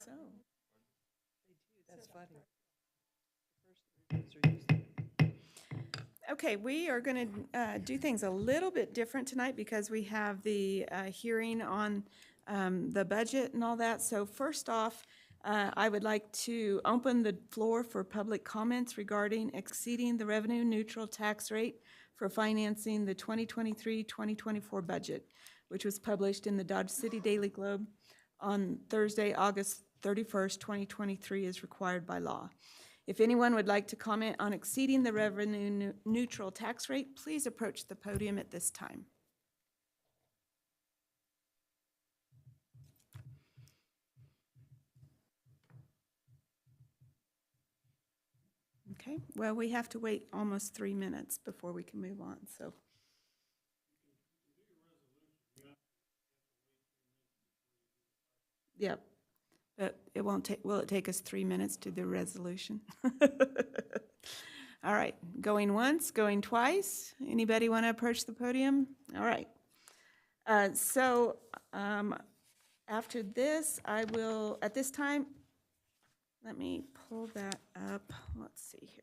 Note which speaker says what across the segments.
Speaker 1: so.
Speaker 2: That's funny. The first three readings are usually-
Speaker 1: Okay, we are going to do things a little bit different tonight because we have the hearing on the budget and all that. So first off, I would like to open the floor for public comments regarding exceeding the revenue neutral tax rate for financing the 2023-2024 budget, which was published in the Dodge City Daily Globe on Thursday, August 31st, 2023, as required by law. If anyone would like to comment on exceeding the revenue neutral tax rate, please approach the podium at this time. Okay, well, we have to wait almost 3 minutes before we can move on, so. Yep, but it won't take, will it take us 3 minutes to do the resolution? All right, going once, going twice. Anybody want to approach the podium? All right. After this, I will, at this time, let me pull that up. Let's see here.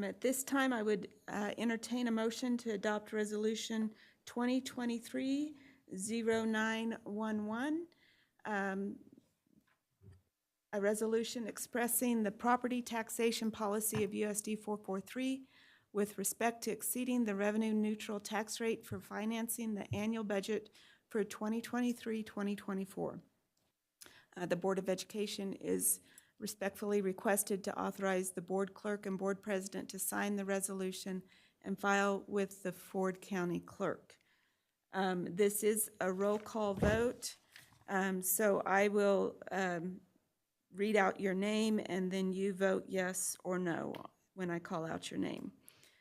Speaker 1: At this time, I would entertain a motion to adopt Resolution 2023-0911, a resolution expressing the property taxation policy of USD 443 with respect to exceeding the revenue neutral tax rate for financing the annual budget for 2023-2024. The Board of Education is respectfully requested to authorize the board clerk and board president to sign the resolution and file with the Ford County Clerk. This is a roll call vote, so I will read out your name and then you vote yes or no when I call out your name.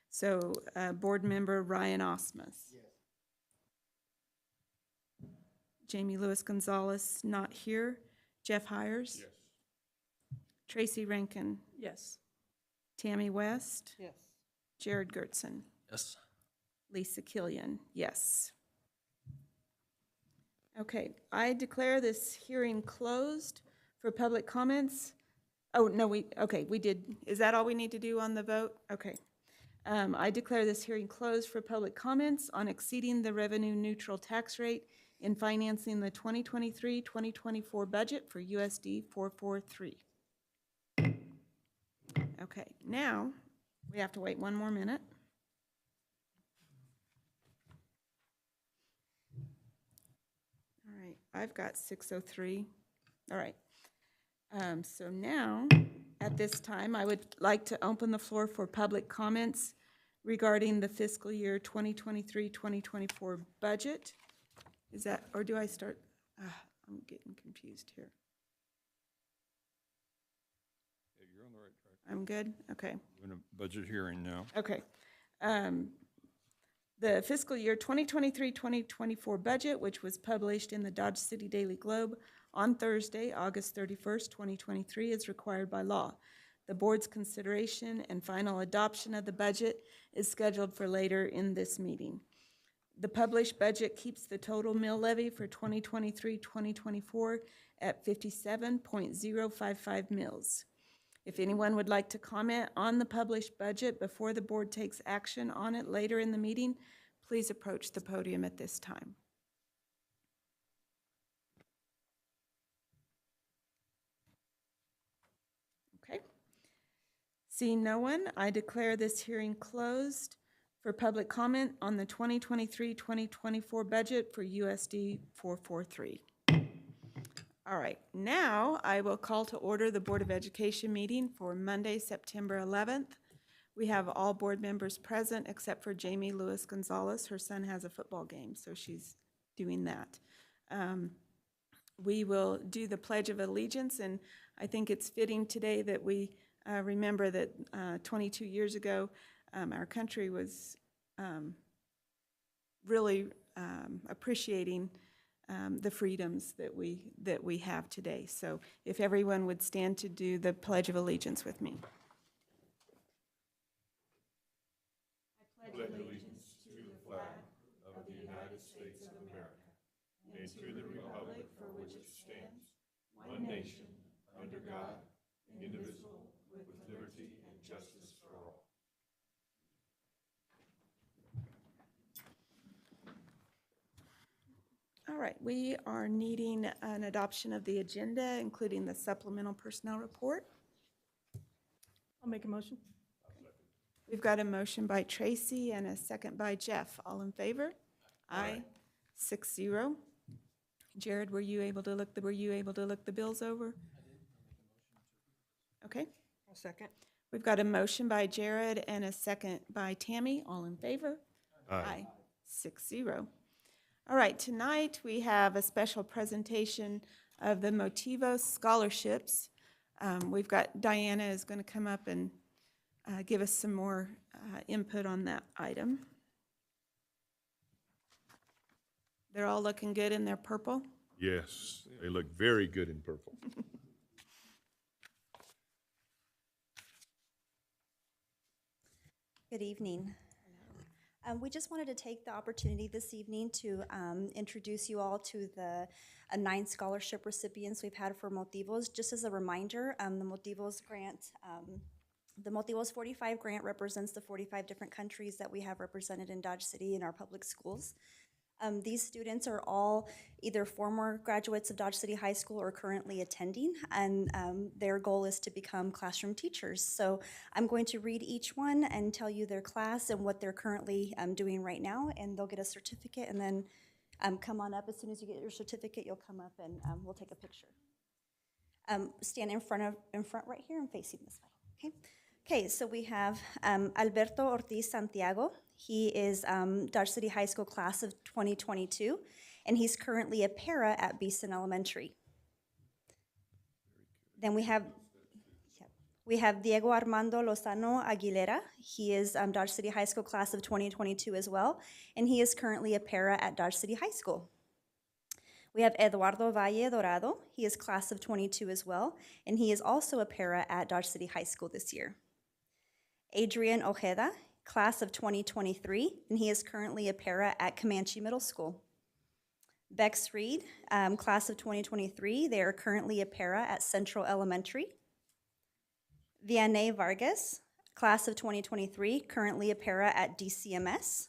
Speaker 1: So, Board Member Ryan Osmus. Yes. Jamie Lewis Gonzalez, not here. Jeff Hires.
Speaker 3: Yes.
Speaker 1: Tracy Rankin.
Speaker 2: Yes.
Speaker 1: Tammy West.
Speaker 2: Yes.
Speaker 1: Jared Gertson.
Speaker 3: Yes.
Speaker 1: Lisa Killian, yes. Okay, I declare this hearing closed for public comments. Oh, no, we did. Is that all we need to do on the vote? Okay. I declare this hearing closed for public comments on exceeding the revenue neutral tax rate in financing the 2023-2024 budget for USD 443. Okay, now we have to wait 1 more minute. All right, I've got 6:03. All right. So now, at this time, I would like to open the floor for public comments regarding the fiscal year 2023-2024 budget. Is that, or do I start? I'm getting confused here.
Speaker 3: Yeah, you're on the right track.
Speaker 1: I'm good? Okay.
Speaker 3: We're in a budget hearing now.
Speaker 1: Okay. The fiscal year 2023-2024 budget, which was published in the Dodge City Daily Globe on Thursday, August 31st, 2023, is required by law. The board's consideration and final adoption of the budget is scheduled for later in this meeting. The published budget keeps the total mill levy for 2023-2024 at 57.055 mills. If anyone would like to comment on the published budget before the board takes action on it later in the meeting, please approach the podium at this time. Okay. Seeing no one, I declare this hearing closed for public comment on the 2023-2024 budget for USD 443. All right, now I will call to order the Board of Education meeting for Monday, September 11th. We have all board members present except for Jamie Lewis Gonzalez. Her son has a football game, so she's doing that. We will do the Pledge of Allegiance, and I think it's fitting today that we remember that 22 years ago, our country was really appreciating the freedoms that we have today. So if everyone would stand to do the Pledge of Allegiance with me. I pledge allegiance to the flag of the United States of America
Speaker 4: and to the republic for which it stands, one nation, under God, indivisible, with liberty and justice for all.
Speaker 1: All right, we are needing an adoption of the agenda, including the supplemental personnel report.
Speaker 2: I'll make a motion.
Speaker 1: We've got a motion by Tracy and a second by Jeff. All in favor? Aye. 6-0. Jared, were you able to look the bills over? Okay.
Speaker 2: I'll second.
Speaker 1: We've got a motion by Jared and a second by Tammy. All in favor? Aye. 6-0. All right, tonight we have a special presentation of the Motivos scholarships. We've got Diana is going to come up and give us some more input on that item. They're all looking good in their purple.
Speaker 4: Yes, they look very good in purple.
Speaker 5: Good evening. We just wanted to take the opportunity this evening to introduce you all to the 9 scholarship recipients we've had for Motivos. Just as a reminder, the Motivos grant, the Motivos 45 grant represents the 45 different countries that we have represented in Dodge City in our public schools. These students are all either former graduates of Dodge City High School or currently attending, and their goal is to become classroom teachers. So I'm going to read each one and tell you their class and what they're currently doing right now, and they'll get a certificate, and then come on up. As soon as you get your certificate, you'll come up and we'll take a picture. Stand in front right here and facing this way, okay? Okay, so we have Alberto Ortiz Santiago. He is Dodge City High School class of 2022, and he's currently a para at Beeson Elementary. Then we have Diego Armando Lozano Aguilera. He is Dodge City High School class of 2022 as well, and he is currently a para at Dodge City High School. We have Eduardo Valle Dorado. He is class of 22 as well, and he is also a para at Dodge City High School this year. Adrian Ojeda, class of 2023, and he is currently a para at Comanche Middle School. Bex Reed, class of 2023, they are currently a para at Central Elementary. Vianney Vargas, class of 2023, currently a para at DCMS.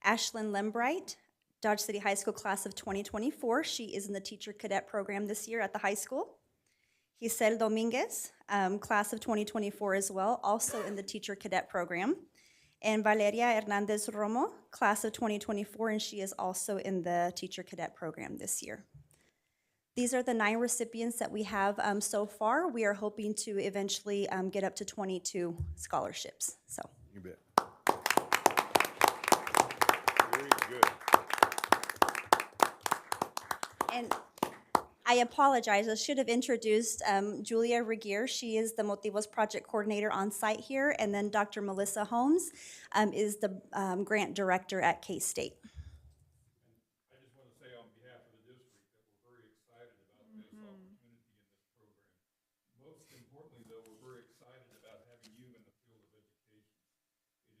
Speaker 5: Ashlyn Lembright, Dodge City High School class of 2024, she is in the teacher cadet program this year at the high school. Giselle Dominguez, class of 2024 as well, also in the teacher cadet program. And Valeria Hernandez Romo, class of 2024, and she is also in the teacher cadet program this year. These are the 9 recipients that we have so far. We are hoping to eventually get up to 22 scholarships, so.
Speaker 4: You bet. Very good.
Speaker 5: And I apologize, I should have introduced Julia Regier. She is the Motivos project coordinator on site here, and then Dr. Melissa Holmes is the grant director at K-State.
Speaker 3: I just want to say on behalf of the district that we're very excited about this opportunity in this program. Most importantly, though, we're very excited about having you in the field of education.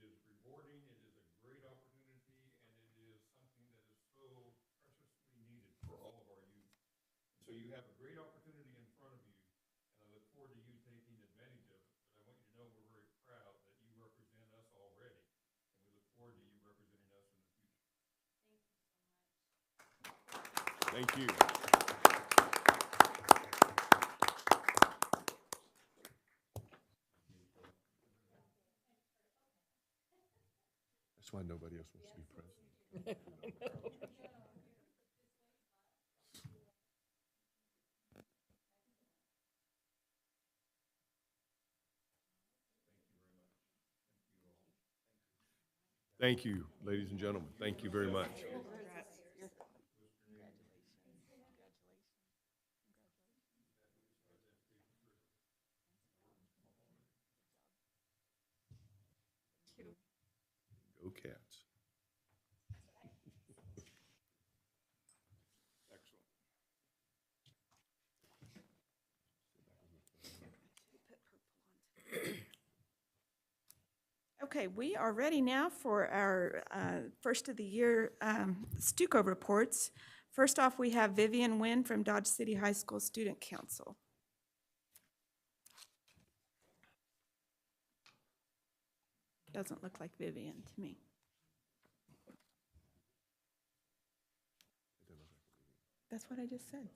Speaker 3: It is rewarding, it is a great opportunity, and it is something that is so preciously needed for all of our youth. So you have a great opportunity in front of you, and I look forward to you taking advantage of it. But I want you to know we're very proud that you represent us already, and we look forward to you representing us in the future.
Speaker 4: Thank you. That's why nobody else wants to be president. Thank you, ladies and gentlemen. Thank you very much. Go Cats.
Speaker 3: Excellent.
Speaker 1: Okay, we are ready now for our first of the year Stuco reports. First off, we have Vivian Nguyen from Dodge City High School Student Council. Doesn't look like Vivian to me. That's what I just said.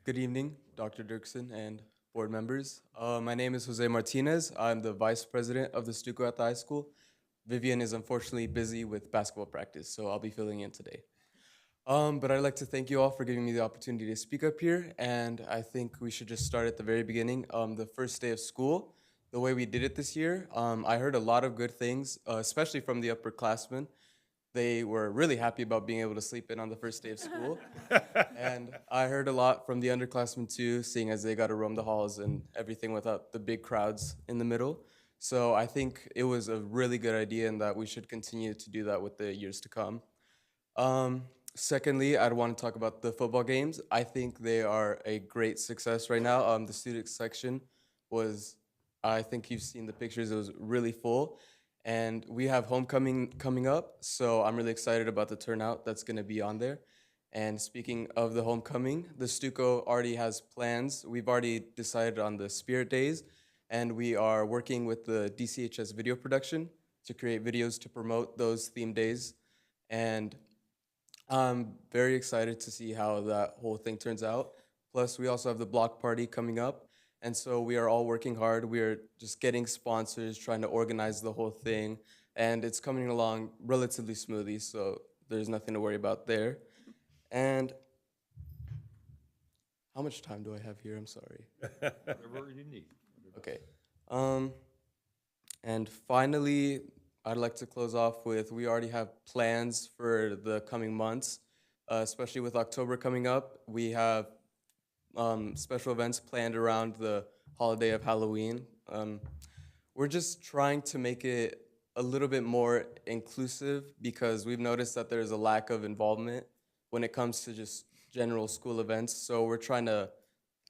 Speaker 6: Good evening, Dr. Dirksen and board members. My name is Jose Martinez. I'm the vice president of the Stuco at the high school. Vivian is unfortunately busy with basketball practice, so I'll be filling in today. But I'd like to thank you all for giving me the opportunity to speak up here, and I think we should just start at the very beginning. The first day of school, the way we did it this year, I heard a lot of good things, especially from the upperclassmen. They were really happy about being able to sleep in on the first day of school. And I heard a lot from the underclassmen too, seeing as they got to roam the halls and everything without the big crowds in the middle. So I think it was a really good idea and that we should continue to do that with the years to come. Secondly, I'd want to talk about the football games. I think they are a great success right now. The student section was, I think you've seen the pictures, it was really full. And we have homecoming coming up, so I'm really excited about the turnout that's going to be on there. And speaking of the homecoming, the Stuco already has plans. We've already decided on the Spirit Days, and we are working with the DCHS video production to create videos to promote those theme days. And I'm very excited to see how that whole thing turns out. Plus, we also have the block party coming up. And so we are all working hard. We are just getting sponsors, trying to organize the whole thing. And it's coming along relatively smoothly, so there's nothing to worry about there. And how much time do I have here? I'm sorry.
Speaker 4: Whatever you need.
Speaker 6: Okay. And finally, I'd like to close off with we already have plans for the coming months, especially with October coming up. We have special events planned around the holiday of Halloween. We're just trying to make it a little bit more inclusive because we've noticed that there's a lack of involvement when it comes to just general school events. So we're trying to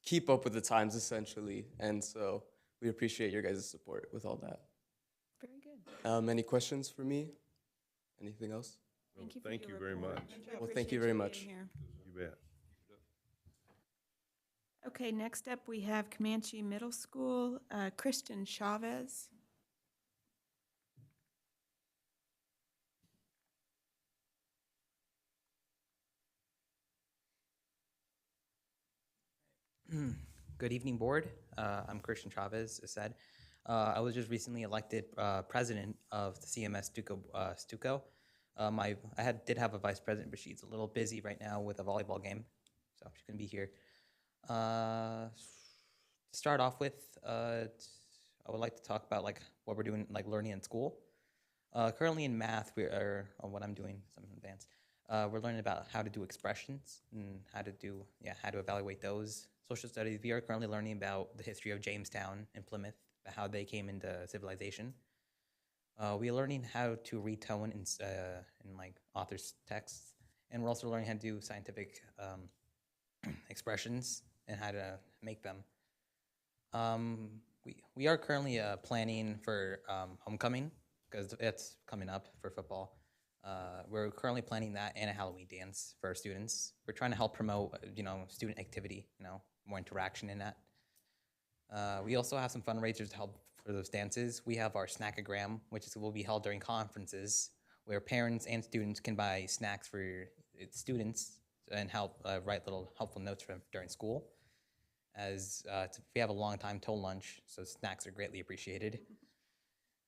Speaker 6: keep up with the times essentially. And so we appreciate your guys' support with all that.
Speaker 1: Very good.
Speaker 6: Any questions for me? Anything else?
Speaker 1: Thank you for
Speaker 4: Thank
Speaker 1: your
Speaker 4: you very
Speaker 1: report.
Speaker 4: much.
Speaker 1: I
Speaker 6: Well, thank
Speaker 1: appreciate
Speaker 6: you very
Speaker 1: being
Speaker 6: much.
Speaker 1: here.
Speaker 4: You bet.
Speaker 1: Okay, next up, we have Comanche Middle School, Christian Chavez.
Speaker 7: Good evening, board. I'm Christian Chavez, as said. I was just recently elected president of the CMS Stuco. Did have a vice president, but she's a little busy right now with a volleyball game, so she couldn't be here. To start off with, I would like to talk about what we're doing, learning in school. Currently in math, or what I'm doing, some advanced. We're learning about how to do expressions and how to evaluate those. Social studies, we are currently learning about the history of Jamestown and Plymouth, how they came into civilization. We are learning how to retone in authors' texts, and we're also learning how to do scientific expressions and how to make them. We are currently planning for homecoming because it's coming up for football. We're currently planning that and a Halloween dance for our students. We're trying to help promote, student activity, more interaction in that. We also have some fundraisers to help for those dances. We have our snackogram, which will be held during conferences, where parents and students can buy snacks for students and help write little helpful notes during school. As we have a long time till lunch, so snacks are greatly appreciated.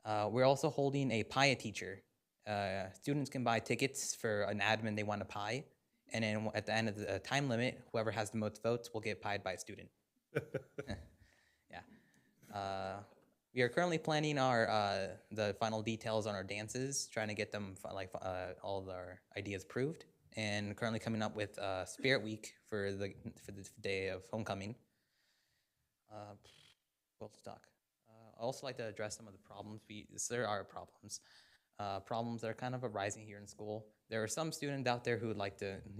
Speaker 7: We're also holding a pie teacher. Students can buy tickets for an admin they want to pie, and then at the end of the time limit, whoever has the most votes will get pied by a student. Yeah. We are currently planning the final details on our dances, trying to get them all of our ideas approved, and currently coming up with Spirit Week for the day of homecoming. What to talk? I also like to address some of the problems. There are problems. Problems that are kind of arising here in school. There are some students out there who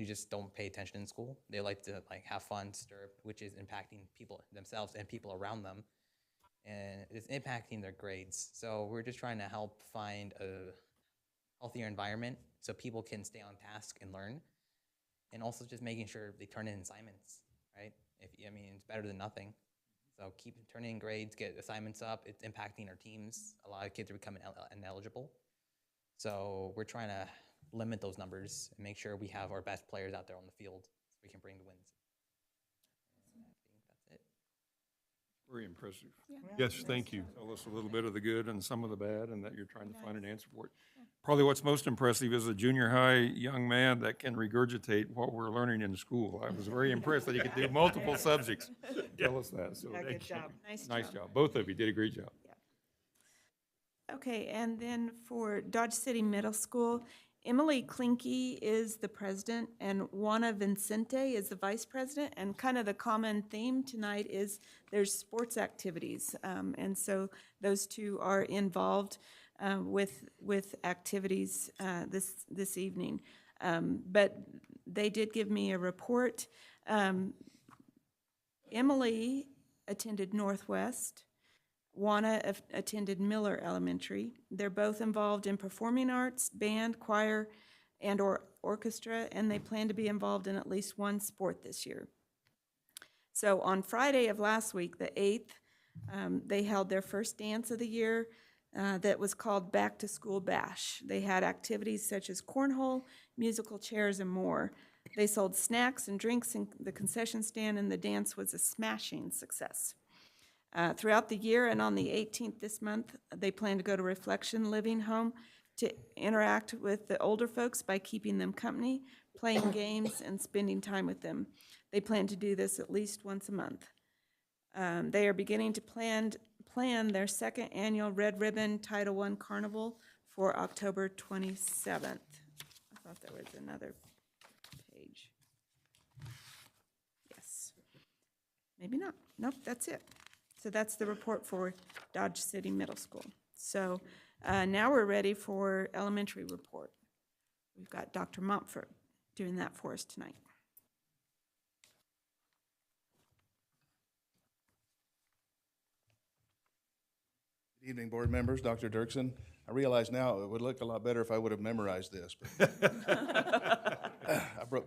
Speaker 7: just don't pay attention in school. They like to have fun, stir, which is impacting people themselves and people around them. and it's impacting their grades. So we're just trying to help find a healthier environment so people can stay on task and learn, and also just making sure they turn in assignments, right? I mean, it's better than nothing. So keep turning in grades, get assignments up. It's impacting our teams. A lot of kids are becoming ineligible. So we're trying to limit those numbers and make sure we have our best players out there on the field so we can bring the wins. And I think that's it.
Speaker 3: Very impressive.
Speaker 1: Yeah.
Speaker 3: Yes, thank you. Tell us a little bit of the good and some of the bad, and that you're trying to find an answer for it. Probably what's most impressive is a junior high young man that can regurgitate what we're learning in school. I was very impressed that he could do multiple subjects. Tell us that, so
Speaker 2: Yeah, good
Speaker 3: thank you.
Speaker 2: job.
Speaker 3: Nice job. Both of you did a great job.
Speaker 1: Okay, and then for Dodge City Middle School, Emily Klinke is the president and Juana Vincente is the vice president. And kind of the common theme tonight is there's sports activities. And so those two are involved with activities this evening. But they did give me a report. Emily attended Northwest. Juana attended Miller Elementary. They're both involved in performing arts, band, choir, and or orchestra, and they plan to be involved in at least one sport this year. So on Friday of last week, the 8th, they held their first dance of the year that was called Back to School Bash. They had activities such as cornhole, musical chairs, and more. They sold snacks and drinks in the concession stand, and the dance was a smashing success. Throughout the year and on the 18th this month, they plan to go to Reflection Living Home to interact with the older folks by keeping them company, playing games, and spending time with them. They plan to do this at least once a month. They are beginning to plan their second annual Red Ribbon Title I Carnival for October 27th. I thought there was another page. Yes. Maybe not. Nope, that's it. So that's the report for Dodge City Middle School. So now we're ready for elementary report. We've got Dr. Montfort doing that for us tonight.
Speaker 8: Good evening, board members, Dr. Dirksen. I realize now it would look a lot better if I would have memorized this, but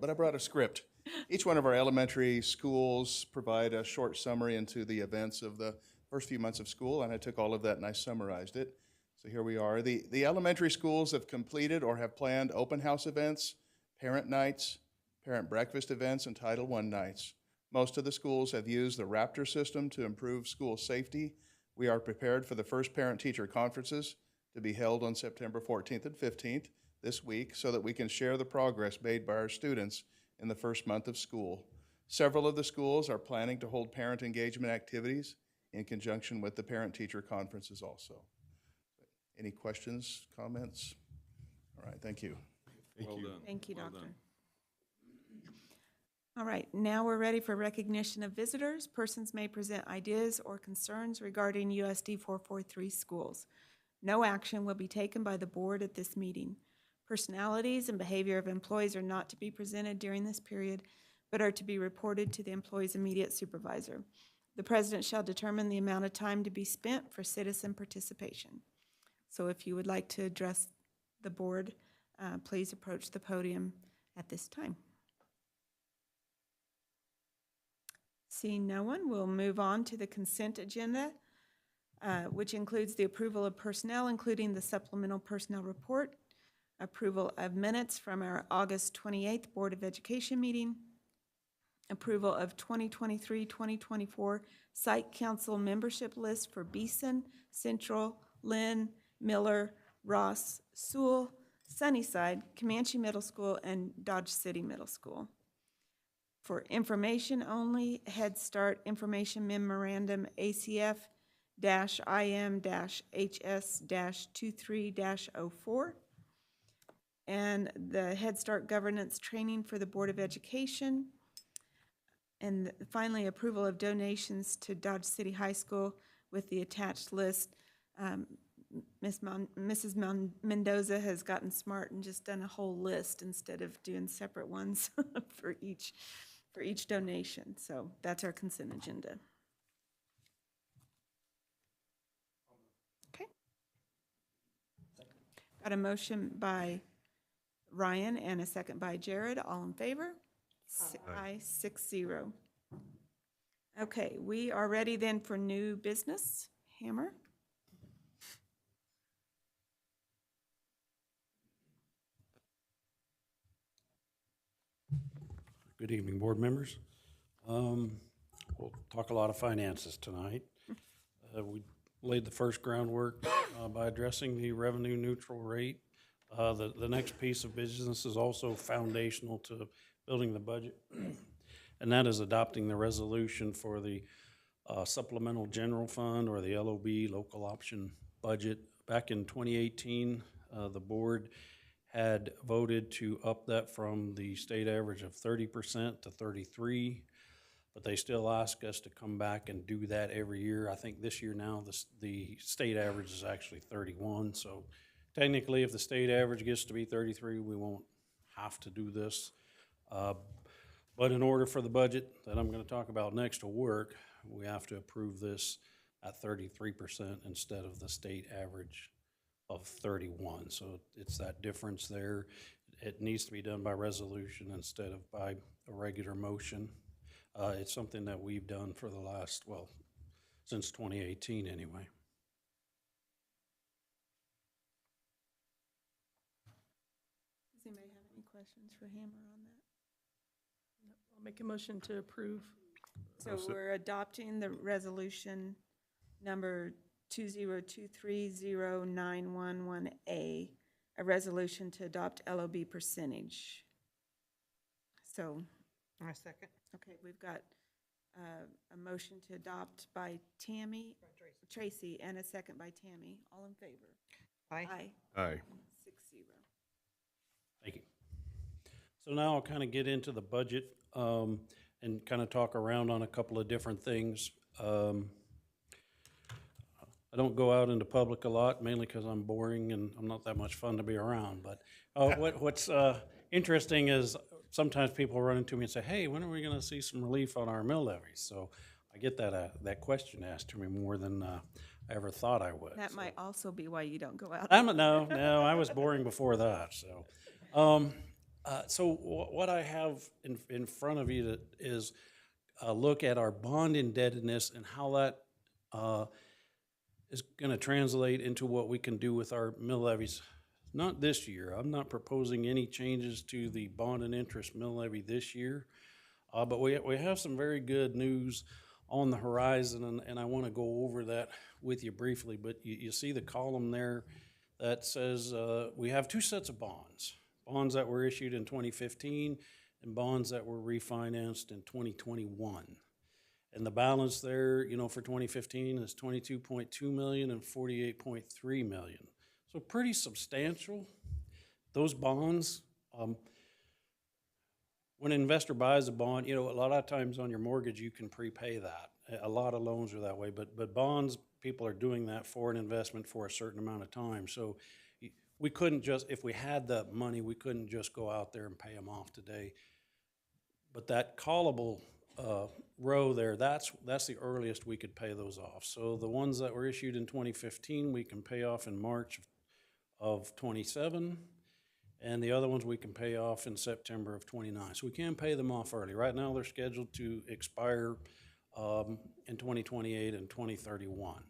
Speaker 8: I brought a script. Each one of our elementary schools provide a short summary into the events of the first few months of school, and I took all of that and I summarized it. So here we are. The elementary schools have completed or have planned open house events, parent nights, parent breakfast events, and Title I nights. Most of the schools have used the Raptor system to improve school safety. We are prepared for the first parent-teacher conferences to be held on September 14th and 15th this week so that we can share the progress made by our students in the first month of school. Several of the schools are planning to hold parent engagement activities in conjunction with the parent-teacher conferences also. Any questions, comments? All right, thank you.
Speaker 3: Well done.
Speaker 1: Thank you,
Speaker 3: Well
Speaker 1: Doctor.
Speaker 3: done.
Speaker 1: All right, now we're ready for recognition of visitors. Persons may present ideas or concerns regarding USD 443 schools. No action will be taken by the board at this meeting. Personalities and behavior of employees are not to be presented during this period, but are to be reported to the employee's immediate supervisor. The president shall determine the amount of time to be spent for citizen participation. So if you would like to address the board, please approach the podium at this time. Seeing no one, we'll move on to the consent agenda, which includes the approval of personnel, including the supplemental personnel report, approval of minutes from our August 28th Board of Education meeting, approval of 2023-2024 Site Council membership list for Beeson, Central, Lynn, Miller, Ross, Sewell, Sunnyside, Comanche Middle School, and Dodge City Middle School. For information only, Head Start Information Memorandum ACF-IM-HS-23-04, and the Head Start Governance Training for the Board of Education, and finally, approval of donations to Dodge City High School with the attached list. Mrs. Mendoza has gotten smart and just done a whole list instead of doing separate ones for each donation. So that's our consent agenda. Got a motion by Ryan and a second by Jared. All in favor? Aye, 6-0. Okay, we are ready then for new business. Hammer?
Speaker 9: Good evening, board members. We'll talk a lot of finances tonight. We laid the first groundwork by addressing the revenue neutral rate. The next piece of business is also foundational to building the budget, and that is adopting the resolution for the supplemental general fund, or the LOB, local option budget. Back in 2018, the board had voted to up that from the state average of 30% to 33%, but they still ask us to come back and do that every year. I think this year now the state average is actually 31%, so technically if the state average gets to be 33%, we won't have to do this. But in order for the budget that I'm going to talk about next to work, we have to approve this at 33% instead of the state average of 31. So it's that difference there. It needs to be done by resolution instead of by a regular motion. It's something that we've done for the last, well, since 2018 anyway.
Speaker 1: Does anybody have any questions for Hammer on that?
Speaker 2: I'll make a motion to approve.
Speaker 1: So we're adopting the resolution number 202309111A, a resolution to adopt LOB percentage. So,
Speaker 2: I second.
Speaker 1: okay, we've got a motion to adopt by Tracy, and a second by Tammy. All in favor?
Speaker 2: Aye.
Speaker 1: Aye.
Speaker 4: Aye.
Speaker 1: 6-0.
Speaker 9: Thank you. So now I'll kind of get into the budget and kind of talk around on a couple of different things. I don't go out into public a lot, mainly because I'm boring and I'm not that much fun to be around. But what's interesting is sometimes people run into me and say, "Hey, when are we going to see some relief on our mill levies?" So I get that question asked to me more than I ever thought I would.
Speaker 1: That
Speaker 9: So
Speaker 1: might also be why you don't go out.
Speaker 9: no, I was boring before that. So, what I have in front of you is a look at our bond indebtedness and how that is going to translate into what we can do with our mill levies. Not this year. I'm not proposing any changes to the bond and interest mill levy this year, but we have some very good news on the horizon, and I want to go over that with you briefly. But you see the column there that says we have two sets of bonds that were issued in 2015 and bonds that were refinanced in 2021. And the balance there, for 2015 is $22.2 million and $48.3 million. So pretty substantial. Those bonds, when an investor buys a bond, a lot of times on your mortgage you can prepay that. A lot of loans are that way, but bonds, people are doing that for an investment for a certain amount of time. So we couldn't just, if we had the money, we couldn't just go out there and pay them off today. But that callable row there, that's the earliest we could pay those off. So the ones that were issued in 2015, we can pay off in March of 27, and the other ones we can pay off in September of 29. So we can pay them off early. Right now they're scheduled to expire in 2028 and 2031.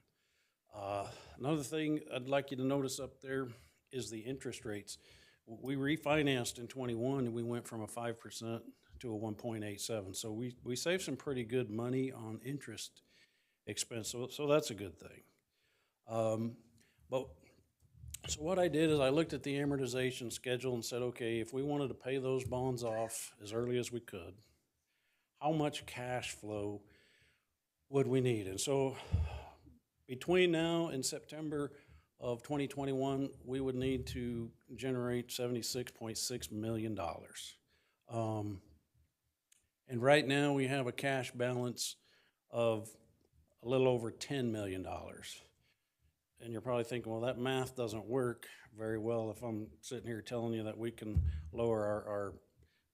Speaker 9: Another thing I'd like you to notice up there is the interest rates. We refinanced in 21 and we went from a 5% to a 1.87. So we saved some pretty good money on interest expense. So that's a good thing. So what I did is I looked at the amortization schedule and said, okay, if we wanted to pay those bonds off as early as we could, how much cash flow would we need? And so between now and September of 2021, we would need to generate $76.6 million. And right now we have a cash balance of a little over $10 million. And you're probably thinking, well, that math doesn't work very well if I'm sitting here telling you that we can lower our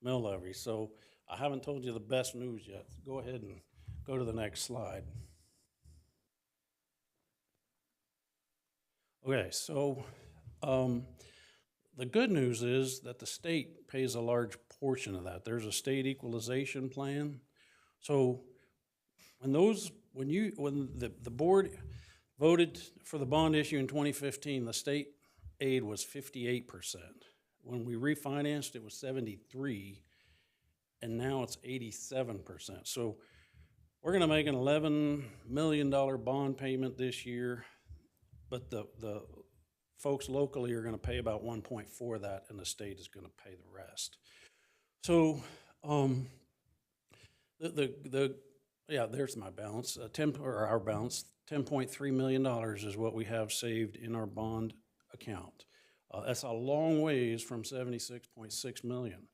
Speaker 9: mill levy. So I haven't told you the best news yet. Go ahead and go to the next slide. Okay, so the good news is that the state pays a large portion of that. There's a state equalization plan. So when the board voted for the bond issue in 2015, the state aid was 58%. When we refinanced, it was 73, and now it's 87%. So we're gonna make an $11 million bond payment this year, but the folks locally are gonna pay about 1.4 of that, and the state is gonna pay the rest. So, yeah, there's my balance. Our balance, $10.3 million is what we have saved in our bond account. That's a long ways from 76.6 million.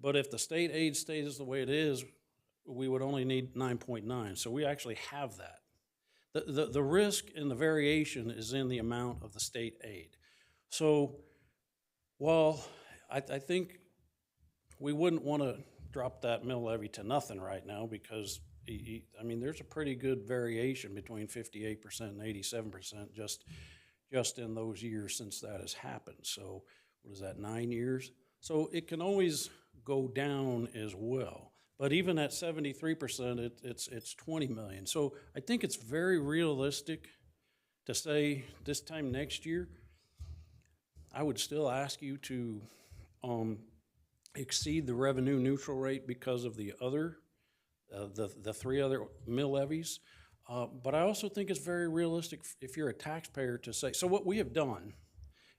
Speaker 9: But if the state aid stays the way it is, we would only need 9.9. So we actually have that. The risk and the variation is in the amount of the state aid. So while I think we wouldn't want to drop that mill levy to nothing right now, because I mean, there's a pretty good variation between 58% and 87% just in those years since that has happened. So what is that, 9 years? So it can always go down as well. But even at 73%, it's 20 million. So I think it's very realistic to say this time next year, I would still ask you to exceed the revenue neutral rate because of the other, the three other mill levies. But I also think it's very realistic if you're a taxpayer to say, so what we have done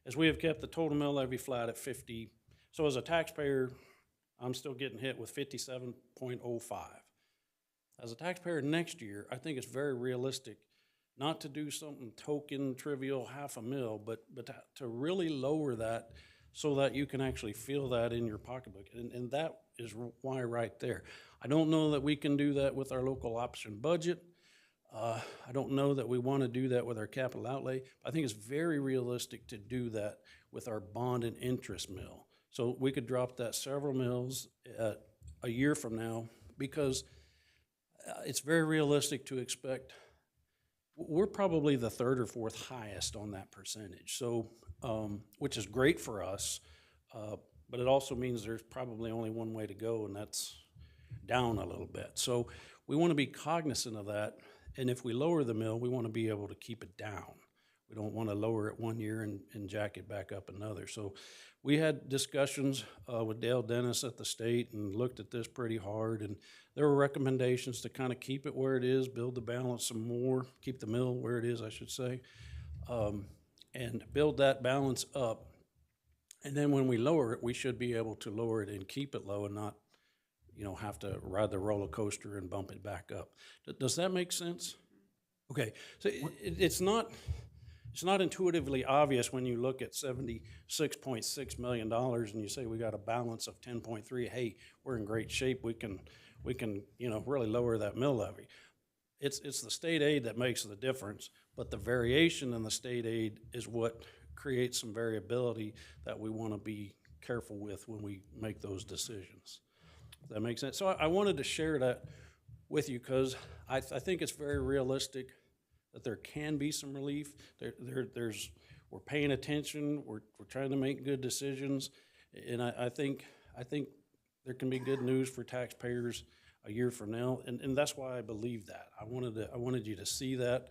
Speaker 9: is we have kept the total mill levy flat at 50. So as a taxpayer, I'm still getting hit with 57.05. As a taxpayer next year, I think it's very realistic not to do something token, trivial, half a mil, but to really lower that so that you can actually feel that in your pocketbook. And that is why right there. I don't know that we can do that with our local option budget. I don't know that we want to do that with our capital outlay. I think it's very realistic to do that with our bond and interest mill. So we could drop that several mills a year from now, because it's very realistic to expect we're probably the third or fourth highest on that percentage. So, which is great for us, but it also means there's probably only one way to go, and that's down a little bit. So we want to be cognizant of that. And if we lower the mill, we want to be able to keep it down. We don't want to lower it one year and jack it back up another. So we had discussions with Dale Dennis at the state and looked at this pretty hard. And there were recommendations to kind of keep it where it is, build the balance some more, keep the mill where it is, I should say, and build that balance up. And then when we lower it, we should be able to lower it and keep it low and not, have to ride the roller coaster and bump it back up. Does that make sense? Okay, so it's not intuitively obvious when you look at $76.6 million and you say we got a balance of 10.3. Hey, we're in great shape. We can really lower that mill levy. It's the state aid that makes the difference, but the variation in the state aid is what creates some variability that we want to be careful with when we make those decisions. Does that make sense? So I wanted to share that with you because I think it's very realistic that there can be some relief. We're paying attention. We're trying to make good decisions, and I think there can be good news for taxpayers a year from now, and that's why I believe that. I wanted you to see that.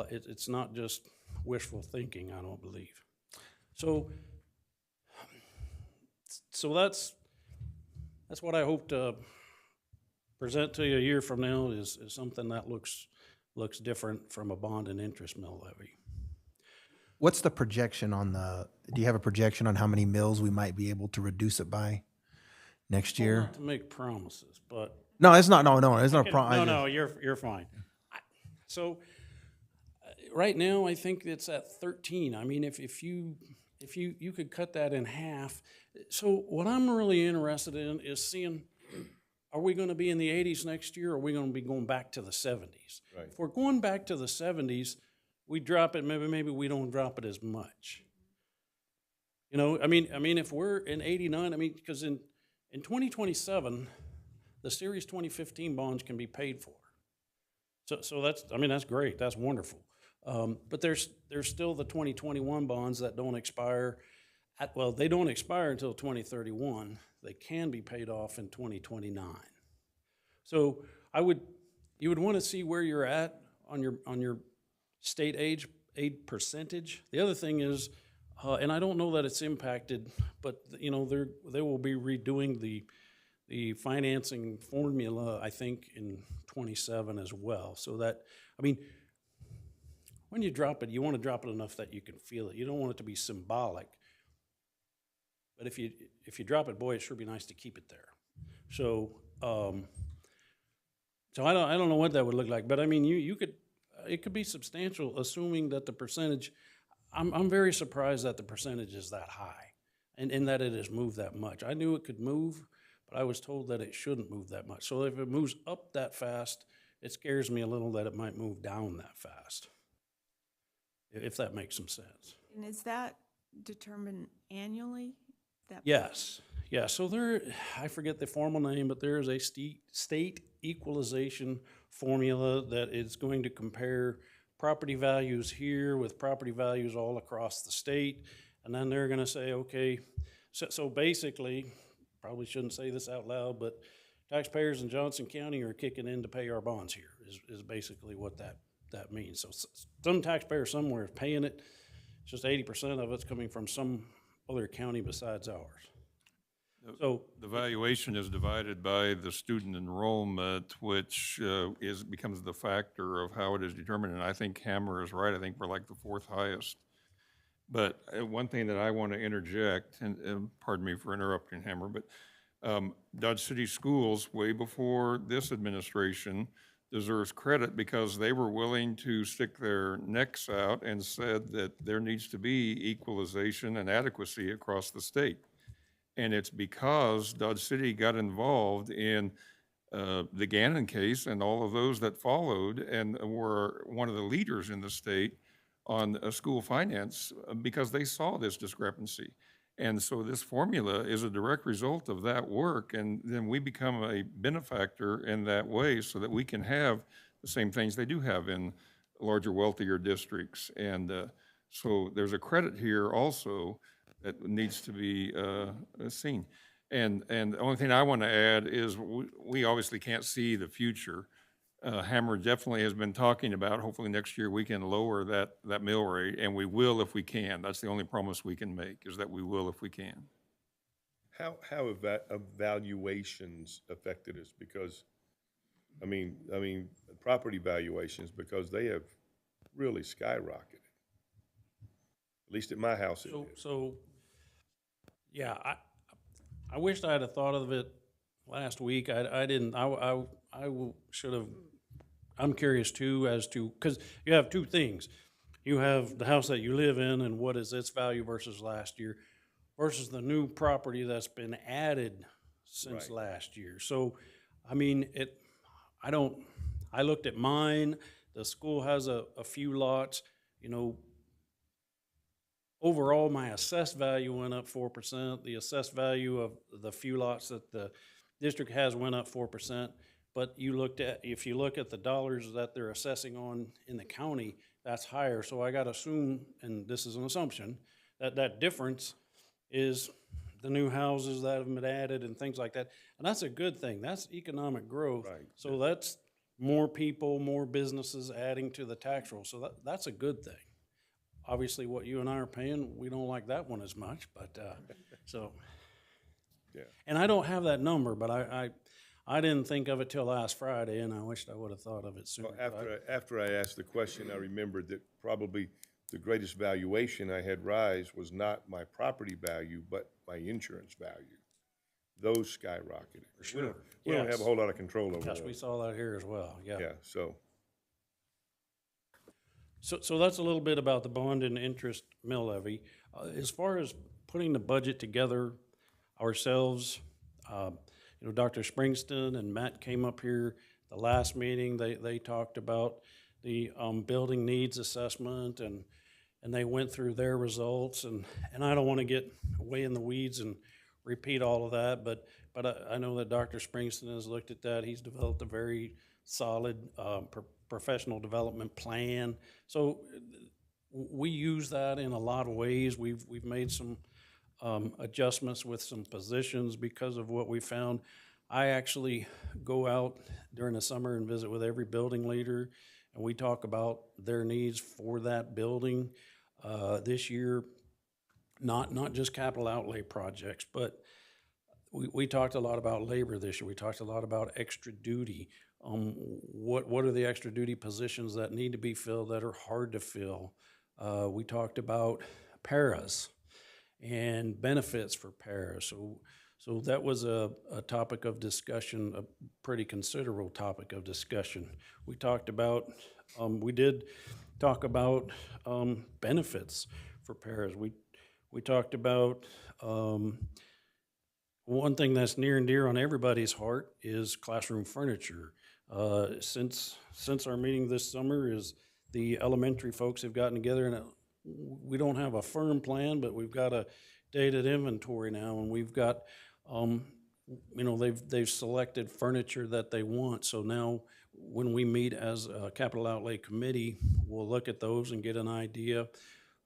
Speaker 9: It's not just wishful thinking, I don't believe. So that's what I hope to present to you a year from now is something that looks different from a bond and interest mill levy.
Speaker 10: What's the projection do you have a projection on how many mills we might be able to reduce it by next year?
Speaker 9: Not to make promises, but.
Speaker 10: No, it's not, no, it's not a promise.
Speaker 9: No, you're fine. So right now, I think it's at 13. I mean, if you could cut that in half. So what I'm really interested in is seeing, are we going to be in the 80s next year, or are we going to be going back to the 70s?
Speaker 4: Right.
Speaker 9: If we're going back to the 70s, we drop it, maybe we don't drop it as much. I mean, if we're in 89, because in 2027, the Series 2015 bonds can be paid for. So that's great. That's wonderful. But there's still the 2021 bonds that don't expire. Well, they don't expire until 2031. They can be paid off in 2029. So you would want to see where you're at on your state aid percentage. The other thing is, and I don't know that it's impacted, but you know they will be redoing the financing formula, I think, in 27 as well. So that, I mean, when you drop it, you want to drop it enough that you can feel it. You don't want it to be symbolic. But if you drop it, boy, it sure be nice to keep it there. So so I don't know what that would look like, but I mean you could, it could be substantial, assuming that the percentage. I'm very surprised that the percentage is that high, and that it has moved that much. I knew it could move, but I was told that it shouldn't move that much. So if it moves up that fast, it scares me a little that it might move down that fast, if that makes some sense.
Speaker 1: And is that determined annually?
Speaker 9: Yes, yeah, so there, I forget the formal name, but there is a state equalization formula that is going to compare property values here with property values all across the state, and then they're gonna say, okay, so basically, probably shouldn't say this out loud, but taxpayers in Johnson County are kicking in to pay our bonds here, is basically what that means. So some taxpayer somewhere is paying it, it's just 80% of it's coming from some other county besides ours. So
Speaker 3: The valuation is divided by the student enrollment, which becomes the factor of how it is determined. And I think Hammer is right. I think we're like the fourth highest. But one thing that I want to interject, and pardon me for interrupting, Hammer, but Dodge City Schools, way before this administration, deserves credit because they were willing to stick their necks out and said that there needs to be equalization and adequacy across the state. And it's because Dodge City got involved in the Gannon case and all of those that followed and were one of the leaders in the state on school finance because they saw this discrepancy. And so this formula is a direct result of that work, and then we become a benefactor in that way so that we can have the same things they do have in larger, wealthier districts. And so there's a credit here also that needs to be seen. And the only thing I want to add is we obviously can't see the future. Hammer definitely has been talking about, hopefully next year we can lower that mill rate, and we will if we can. That's the only promise we can make, is that we will if we can.
Speaker 4: How have valuations affected us? Because, I mean, property valuations, because they have really skyrocketed. At least at my house it did.
Speaker 9: So, yeah, I wished I had thought of it last week. I didn't. Should have. I'm curious too as to, because you have two things. You have the house that you live in and what is its value versus last year, versus the new property that's been added since
Speaker 4: Right.
Speaker 9: last year. So, I mean, I looked at mine. The school has a few lots. You know, overall, my assessed value went up 4%. The assessed value of the few lots that the district has went up 4%. But if you look at the dollars that they're assessing on in the county, that's higher. So I got to assume, and this is an assumption, that difference is the new houses that have been added and things like that. And that's a good thing. That's economic growth.
Speaker 4: Right.
Speaker 9: So that's more people, more businesses adding to the tax roll. So that's a good thing. Obviously, what you and I are paying, we don't like that one as much, but, so.
Speaker 4: Yeah.
Speaker 9: And I don't have that number, but I didn't think of it till last Friday, and I wished I would have thought of it sooner.
Speaker 4: Well, after I asked the question, I remembered that probably the greatest valuation I had rise was not my property value, but my insurance value. Those skyrocketed. For
Speaker 9: sure.
Speaker 4: We don't have
Speaker 9: Yes.
Speaker 4: a whole lot of control over
Speaker 9: Yes,
Speaker 4: that.
Speaker 9: we saw that here as well, yeah.
Speaker 4: Yeah, so,
Speaker 9: So that's a little bit about the bond and interest mill levy. As far as putting the budget together ourselves, you know, Dr. Springston and Matt came up here the last meeting. They talked about the building needs assessment, and they went through their results. And I don't want to get way in the weeds and repeat all of that, but I know that Dr. Springston has looked at that. He's developed a very solid professional development plan. So we use that in a lot of ways. We've made some adjustments with some positions because of what we found. I actually go out during the summer and visit with every building leader, and we talk about their needs for that building. This year, not just capital outlay projects, but we talked a lot about labor this year. We talked a lot about extra duty. What are the extra duty positions that need to be filled that are hard to fill? We talked about paras and benefits for paras. So that was a topic of discussion, a pretty considerable topic of discussion. We talked about, we did talk about benefits for paras. We talked about one thing that's near and dear on everybody's heart is classroom furniture. Since our meeting this summer is the elementary folks have gotten together, and we don't have a firm plan, but we've got a dated inventory now, and we've got, they've selected furniture that they want. So now when we meet as a capital outlay committee, we'll look at those and get an idea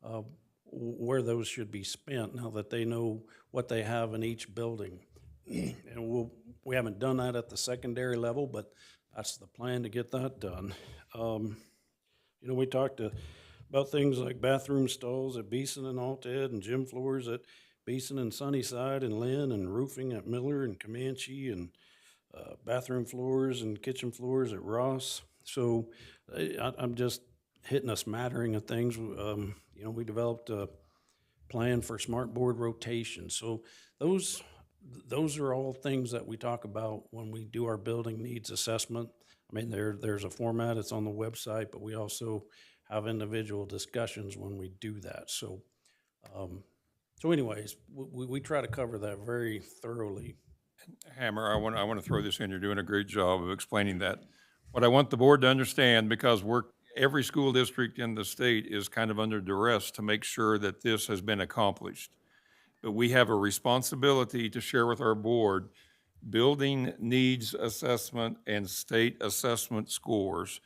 Speaker 9: of where those should be spent now that they know what they have in each building. And we haven't done that at the secondary level, but that's the plan to get that done. We talked about things like bathroom stalls at Beeson and Alted, and gym floors at Beeson and Sunnyside and Lynn, and roofing at Miller and Comanche, and bathroom floors and kitchen floors at Ross. So I'm just hitting a smattering of things. We developed a plan for smart board rotation. So those are all things that we talk about when we do our building needs assessment. I mean, there's a format, it's on the website, but we also have individual discussions when we do that. So anyways, we try to cover that very thoroughly.
Speaker 3: Hammer, I want to throw this in. You're doing a great job of explaining that. What I want the board to understand, because every school district in the state is kind of under duress to make sure that this has been accomplished. But we have a responsibility to share with our board building needs assessment and state assessment scores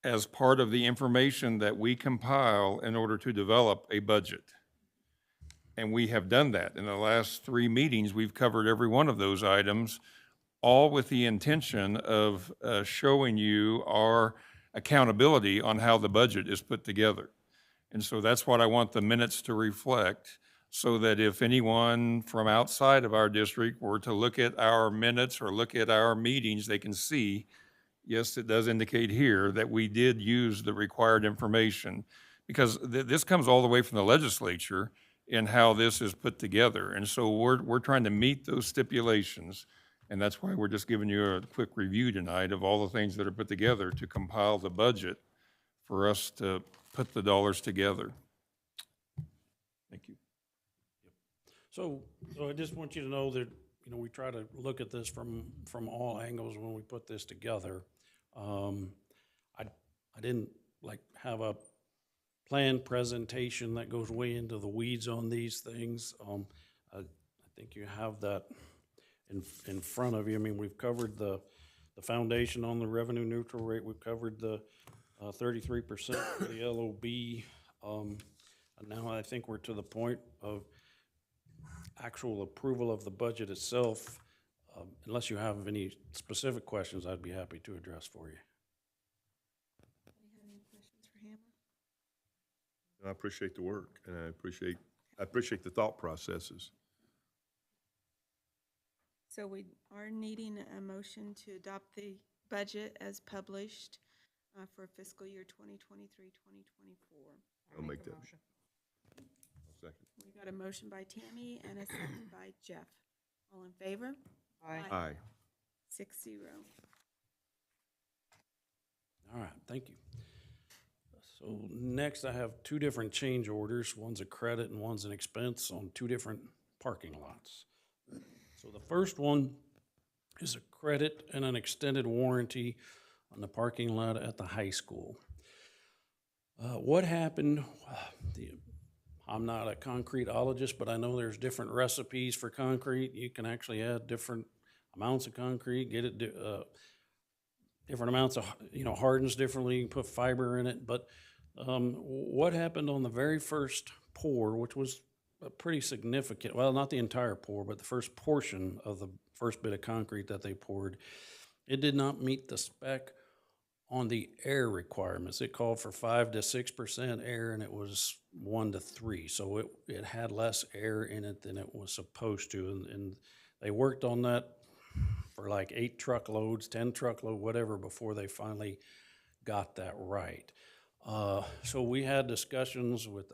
Speaker 3: as part of the information that we compile in order to develop a budget. And we have done that. In the last 3 meetings, we've covered every one of those items, all with the intention of showing you our accountability on how the budget is put together. And so that's what I want the minutes to reflect, so that if anyone from outside of our district were to look at our minutes or look at our meetings, they can see, yes, it does indicate here that we did use the required information, because this comes all the way from the legislature in how this is put together. And so we're trying to meet those stipulations. And that's why we're just giving you a quick review tonight of all the things that are put together to compile the budget for us to put the dollars together. Thank you.
Speaker 9: So I just want you to know that, we try to look at this from all angles when we put this together. I didn't have a planned presentation that goes way into the weeds on these things. I think you have that in front of you. I mean, we've covered the foundation on the revenue neutral rate. We've covered the 33% for the LOB. And now I think we're to the point of actual approval of the budget itself. Unless you have any specific questions, I'd be happy to address for you.
Speaker 1: Any questions for Hammer?
Speaker 4: I appreciate the work, and I appreciate the thought processes.
Speaker 1: So we are needing a motion to adopt the budget as published for fiscal year 2023, 2024.
Speaker 4: I'll make that.
Speaker 2: motion.
Speaker 4: I'll second.
Speaker 1: We got a motion by Tammy and a second by Jeff. All in favor?
Speaker 2: Aye.
Speaker 4: Aye.
Speaker 1: 6-0.
Speaker 9: All right, thank you. So next I have 2 different change orders. One's a credit and one's an expense on 2 different parking lots. So the first one is a credit and an extended warranty on the parking lot at the high school. What happened, I'm not a concreteologist, but I know there's different recipes for concrete. You can actually add different amounts of concrete, get it different amounts of, hardens differently, you can put fiber in it, but what happened on the very first pour, which was a pretty significant, well, not the entire pour, but the first portion of the first bit of concrete that they poured, it did not meet the spec on the air requirements. It called for 5 to 6% air, and it was 1 to 3. So it had less air in it than it was supposed to. And they worked on that for like 8 truckloads, 10 truckload, whatever, before they finally got that right. So we had discussions with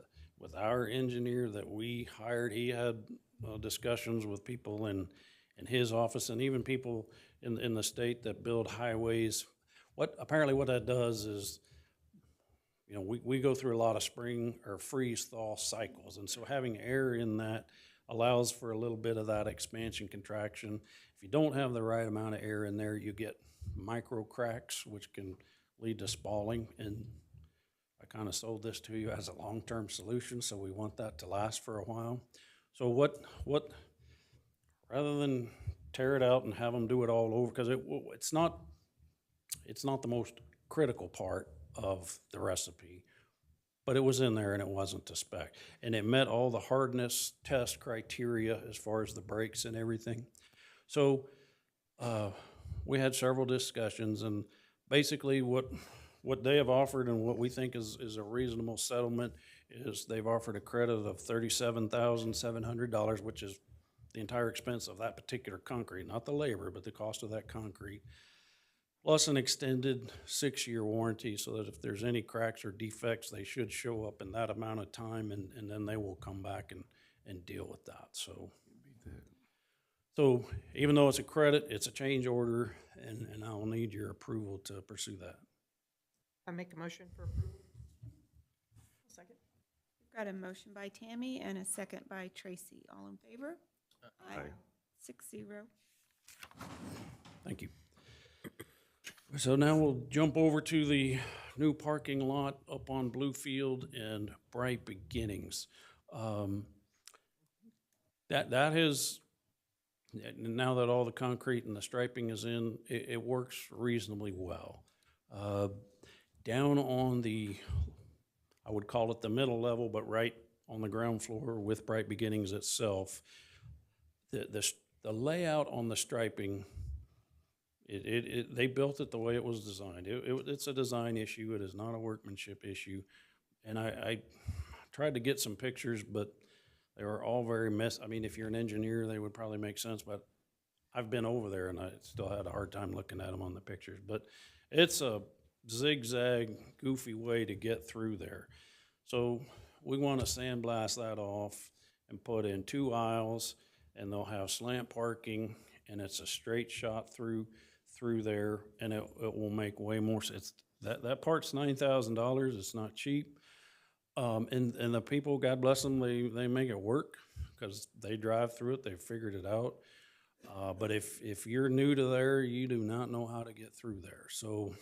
Speaker 9: our engineer that we hired. He had discussions with people in his office and even people in the state that build highways. Apparently what that does is, we go through a lot of spring or freeze thaw cycles. And so having air in that allows for a little bit of that expansion contraction. If you don't have the right amount of air in there, you get micro cracks, which can lead to spalling. And I kind of sold this to you as a long-term solution, so we want that to last for a while. So rather than tear it out and have them do it all over, because it's not the most critical part of the recipe, but it was in there and it wasn't to spec. And it met all the hardness test criteria as far as the brakes and everything. So we had several discussions, and basically what they have offered and what we think is a reasonable settlement is they've offered a credit of $37,700, which is the entire expense of that particular concrete, not the labor, but the cost of that concrete, plus an extended 6-year warranty so that if there's any cracks or defects, they should show up in that amount of time, and then they will come back and deal with that. So even though it's a credit, it's a change order, and I'll need your approval to pursue that.
Speaker 2: I make a motion for approval. Second.
Speaker 1: We've got a motion by Tammy and a second by Tracy. All in favor? Aye. 6-0.
Speaker 9: Thank you. So now we'll jump over to the new parking lot up on Bluefield and Bright Beginnings. That has, now that all the concrete and the striping is in, it works reasonably well. Down on I would call it the middle level, but right on the ground floor with Bright Beginnings itself, the layout on the striping, they built it the way it was designed. It's a design issue. It is not a workmanship issue. And I tried to get some pictures, but they were all very messy. I mean, if you're an engineer, they would probably make sense, but I've been over there and I still had a hard time looking at them on the pictures. But it's a zigzag, goofy way to get through there. So we want to sandblast that off and put in 2 aisles, and they'll have slant parking, and it's a straight shot through there, and it will make way more sense. That part's $9,000. It's not cheap. And the people, God bless them, they make it work because they drive through it. They've figured it out. But if you're new to there, you do not know how to get through there. So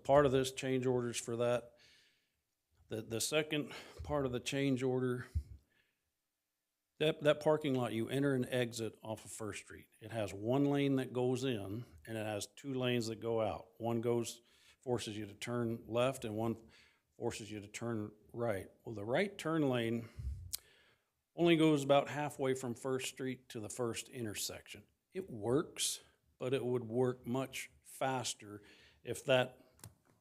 Speaker 9: part of this change orders for that. The second part of the change order, that parking lot, you enter and exit off of First Street. It has 1 lane that goes in, and it has 2 lanes that go out. One forces you to turn left, and one forces you to turn right. Well, the right turn lane only goes about halfway from First Street to the first intersection. It works, but it would work much faster if that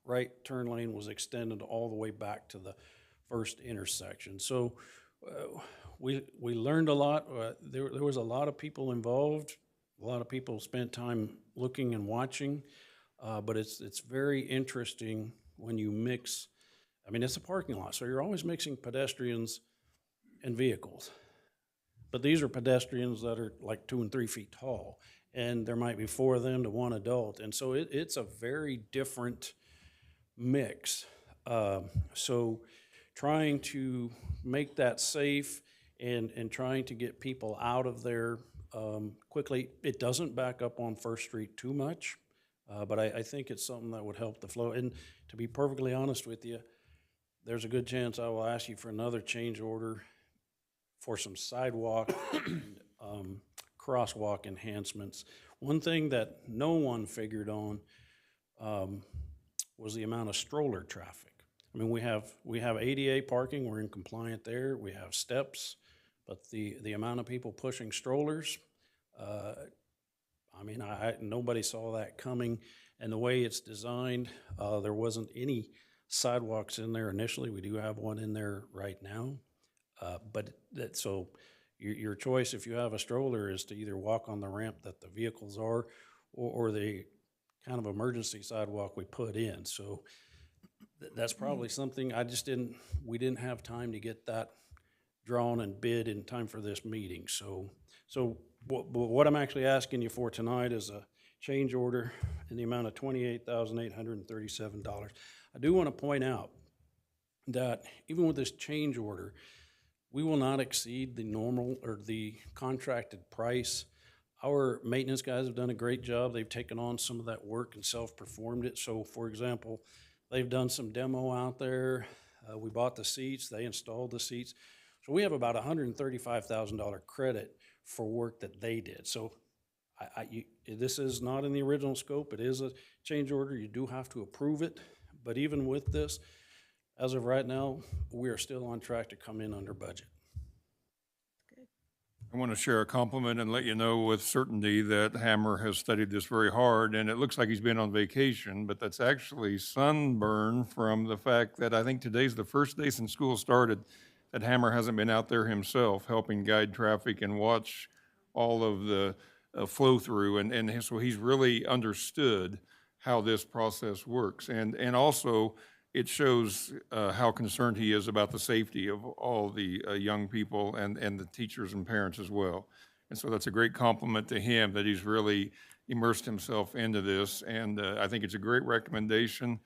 Speaker 9: right turn lane was extended all the way back to the first intersection. So we learned a lot. There was a lot of people involved. A lot of people spent time looking and watching, but it's very interesting when you mix. I mean, it's a parking lot, so you're always mixing pedestrians and vehicles. But these are pedestrians that are like 2 and 3 feet tall, and there might be 4 of them to 1 adult. And so it's a very different mix. So trying to make that safe and trying to get people out of there quickly. It doesn't back up on First Street too much, but I think it's something that would help the flow. And to be perfectly honest with you, there's a good chance I will ask you for another change order for some sidewalk and crosswalk enhancements. One thing that no one figured on was the amount of stroller traffic. I mean, we have ADA parking, we're in compliant there, we have steps, but the amount of people pushing strollers, I mean, nobody saw that coming, and the way it's designed, there wasn't any sidewalks in there initially. We do have one in there right now, so your choice, if you have a stroller, is to either walk on the ramp that the vehicles are, or the kind of emergency sidewalk we put in. So that's probably something we didn't have time to get that drawn and bid in time for this meeting. So what I'm actually asking you for tonight is a change order in the amount of $28,837. I do want to point out that even with this change order, we will not exceed the normal or the contracted price. Our maintenance guys have done a great job. They've taken on some of that work and self-performed it. So, for example, they've done some demo out there. We bought the seats. They installed the seats. So we have about $135,000 credit for work that they did. So this is not in the original scope. It is a change order. You do have to approve it. But even with this, as of right now, we are still on track to come in under budget.
Speaker 3: I want to share a compliment and let you know with certainty that Hammer has studied this very hard, and it looks like he's been on vacation, but that's actually sunburn from the fact that I think today's the first day since school started that Hammer hasn't been out there himself helping guide traffic and watch all of the flow through, and so he's really understood how this process works. And also, it shows how concerned he is about the safety of all the young people and the teachers and parents as well. And so that's a great compliment to him that he's really immersed himself into this. And I think it's a great recommendation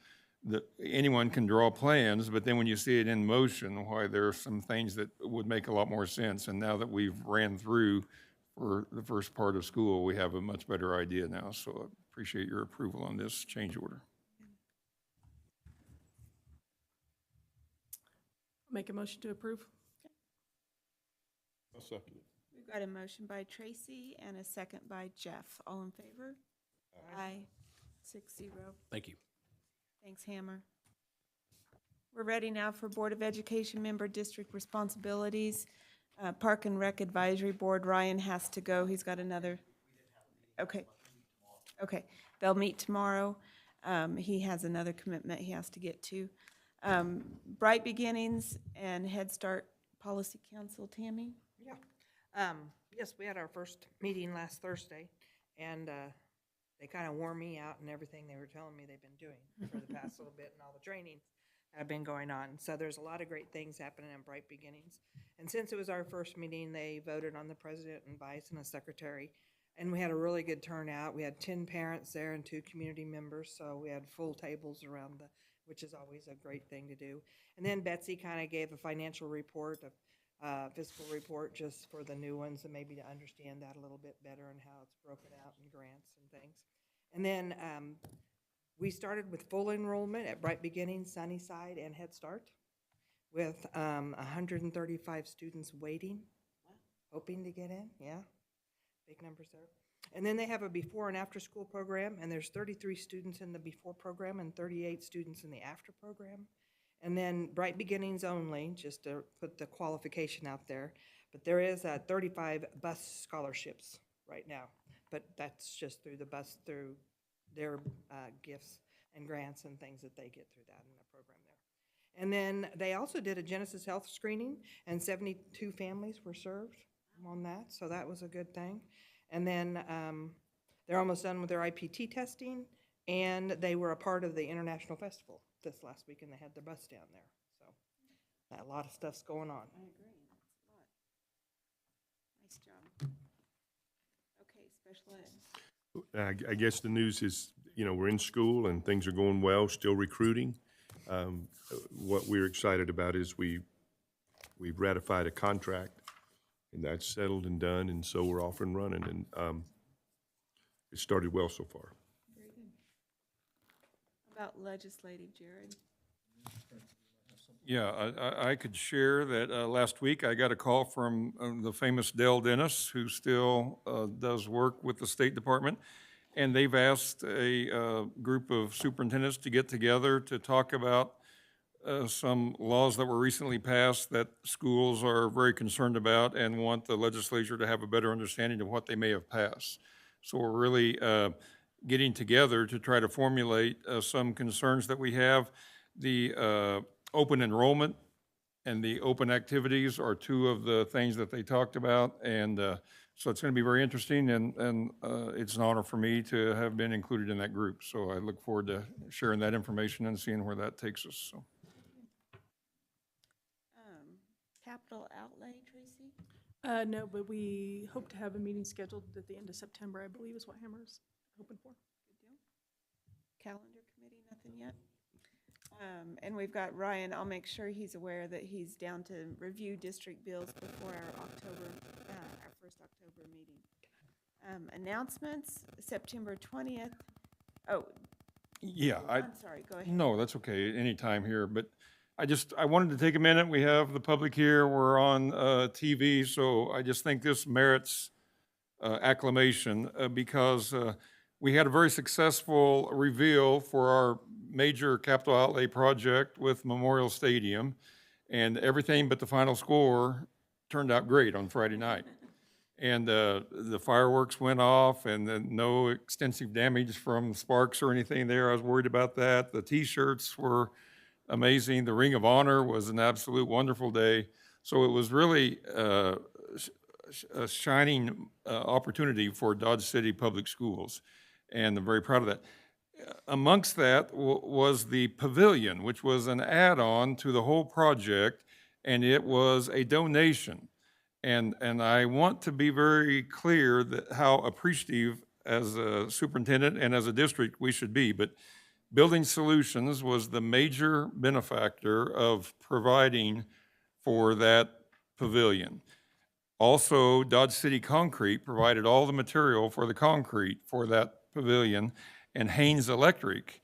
Speaker 3: that anyone can draw plans, but then when you see it in motion, why there are some things that would make a lot more sense. And now that we've ran through for the first part of school, we have a much better idea now. So I appreciate your approval on this change order.
Speaker 2: Make a motion to approve?
Speaker 4: I'll second it.
Speaker 1: We've got a motion by Tracy and a second by Jeff. All in favor? Aye. 6-0.
Speaker 9: Thank you.
Speaker 1: Thanks, Hammer. We're ready now for Board of Education member district responsibilities. Park and Rec Advisory Board, Ryan has to go. He's got another. Okay. Okay. They'll meet tomorrow. He has another commitment he has to get to. Bright Beginnings and Head Start Policy Council, Tammy?
Speaker 2: Yeah. Yes, we had our first meeting last Thursday, and they kind of wore me out and everything they were telling me they've been doing for the past little bit and all the trainings that have been going on. So there's a lot of great things happening in Bright Beginnings. And since it was our first meeting, they voted on the president and vice and a secretary, and we had a really good turnout. We had 10 parents there and 2 community members, so we had full tables around which is always a great thing to do. And then Betsy kind of gave a financial report, a fiscal report just for the new ones and maybe to understand that a little bit better and how it's broken out in grants and things. And then we started with full enrollment at Bright Beginnings, Sunnyside, and Head Start with 135 students waiting, hoping to get in. Yeah, big numbers there. And then they have a before and after school program, and there's 33 students in the before program and 38 students in the after program. And then Bright Beginnings only, just to put the qualification out there, but there is 35 bus scholarships right now, but that's just through the bus, through their gifts and grants and things that they get through that in the program there. And then they also did a Genesis Health screening, and 72 families were served on that, so that was a good thing. And then they're almost done with their IPT testing, and they were a part of the International Festival this last week, and they had their bus down there. So a lot of stuff's going on.
Speaker 1: I agree. That's a lot. Nice job. Okay, special ed.
Speaker 4: I guess the news is, we're in school and things are going well, still recruiting. What we're excited about is we've ratified a contract, and that's settled and done, and so we're off and running, and it started well so far.
Speaker 1: Very good. About legislative, Jared?
Speaker 3: Yeah, I could share that last week I got a call from the famous Dale Dennis, who still does work with the State Department, And they've asked a group of superintendents to get together to talk about some laws that were recently passed that schools are very concerned about and want the legislature to have a better understanding of what they may have passed. So we're really getting together to try to formulate some concerns that we have. The open enrollment and the open activities are two of the things that they talked about. And so it's going to be very interesting, and it's an honor for me to have been included in that group. So I look forward to sharing that information and seeing where that takes us. So.
Speaker 1: Capital outlay, Tracy?
Speaker 11: No, but we hope to have a meeting scheduled at the end of September, I believe is what Hammer's hoping for.
Speaker 1: Good deal. Calendar committee, nothing yet? And we've got Ryan, I'll make sure he's aware that he's down to review district bills before our first October meeting. Announcements, September 20th. Oh,
Speaker 3: Yeah,
Speaker 1: I'm sorry, go ahead.
Speaker 3: No, that's okay, anytime here, but I wanted to take a minute. We have the public here, we're on TV, so I just think this merits acclamation because we had a very successful reveal for our major capital outlay project with Memorial Stadium, and everything but the final score turned out great on Friday night. And the fireworks went off, and then no extensive damage from sparks or anything there. I was worried about that. The T-shirts were amazing. The Ring of Honor was an absolute wonderful day. So it was really a shining opportunity for Dodge City Public Schools, and I'm very proud of that. Amongst that was the pavilion, which was an add-on to the whole project, and it was a donation. And I want to be very clear that how appreciative as a superintendent and as a district we should be, but Building Solutions was the major benefactor of providing for that pavilion. Also, Dodge City Concrete provided all the material for the concrete for that pavilion, and Haynes Electric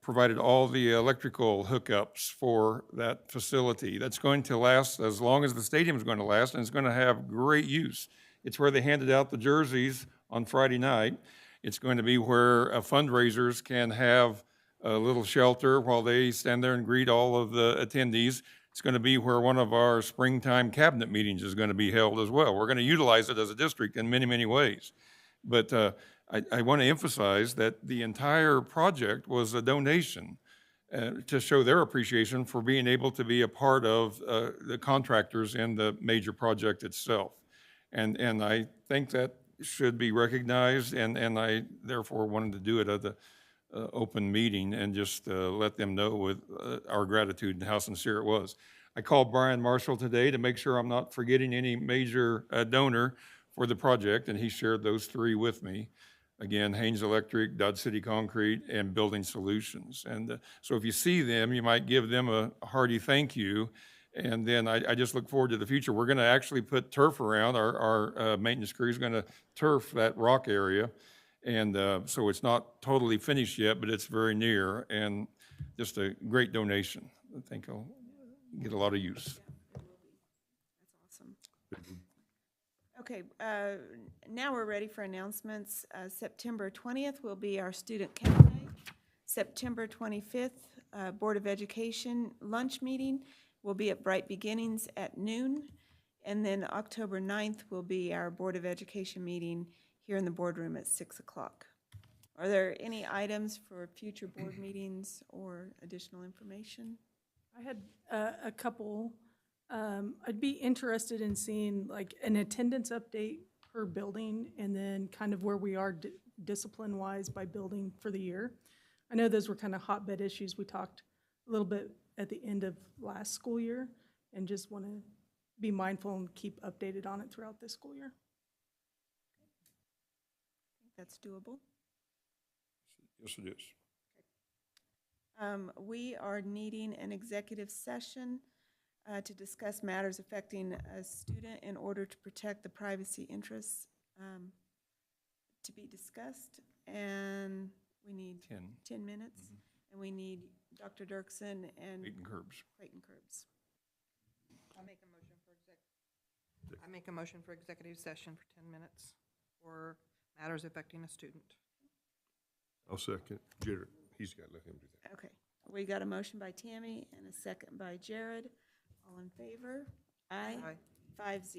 Speaker 3: provided all the electrical hookups for that facility. That's going to last as long as the stadium is going to last, and it's going to have great use. It's where they handed out the jerseys on Friday night. It's going to be where fundraisers can have a little shelter while they stand there and greet all of the attendees. It's going to be where one of our springtime cabinet meetings is going to be held as well. We're going to utilize it as a district in many, many ways. But I want to emphasize that the entire project was a donation to show their appreciation for being able to be a part of the contractors in the major project itself. And I think that should be recognized, and I therefore wanted to do it at the open meeting and just let them know with our gratitude and how sincere it was. I called Brian Marshall today to make sure I'm not forgetting any major donor for the project, and he shared those three with me. Again, Haynes Electric, Dodge City Concrete, and Building Solutions. And so if you see them, you might give them a hearty thank you. And then I just look forward to the future. We're going to actually put turf around. Our maintenance crew is going to turf that rock area. And so it's not totally finished yet, but it's very near. And just a great donation. I think I'll get a lot of use.
Speaker 1: That's awesome. Okay, now we're ready for announcements. September 20th will be our Student Council Day. September 25th, Board of Education lunch meeting will be at Bright Beginnings at noon. And then October 9th will be our Board of Education meeting here in the boardroom at 6 o'clock. Are there any items for future board meetings or additional information?
Speaker 11: I had a couple. I'd be interested in seeing like an attendance update per building and then kind of where we are discipline-wise by building for the year. I know those were kind of hotbed issues. We talked a little bit at the end of last school year and just want to be mindful and keep updated on it throughout this school year.
Speaker 1: I think that's doable.
Speaker 3: Yes, it is.
Speaker 1: We are needing an executive session to discuss matters affecting a student in order to protect the privacy interests to be discussed. And we need 10 minutes. And we need Dr. Dirksen and
Speaker 3: Clayton Curbs.
Speaker 1: Clayton Curbs.
Speaker 2: I make a motion for executive session for 10 minutes for matters affecting a student.
Speaker 4: I'll second. Jared, he's got, let him do that.
Speaker 1: Okay, we got a motion by Tammy and a second by Jared. All in favor? Aye.
Speaker 2: Aye.
Speaker 1: 5-0.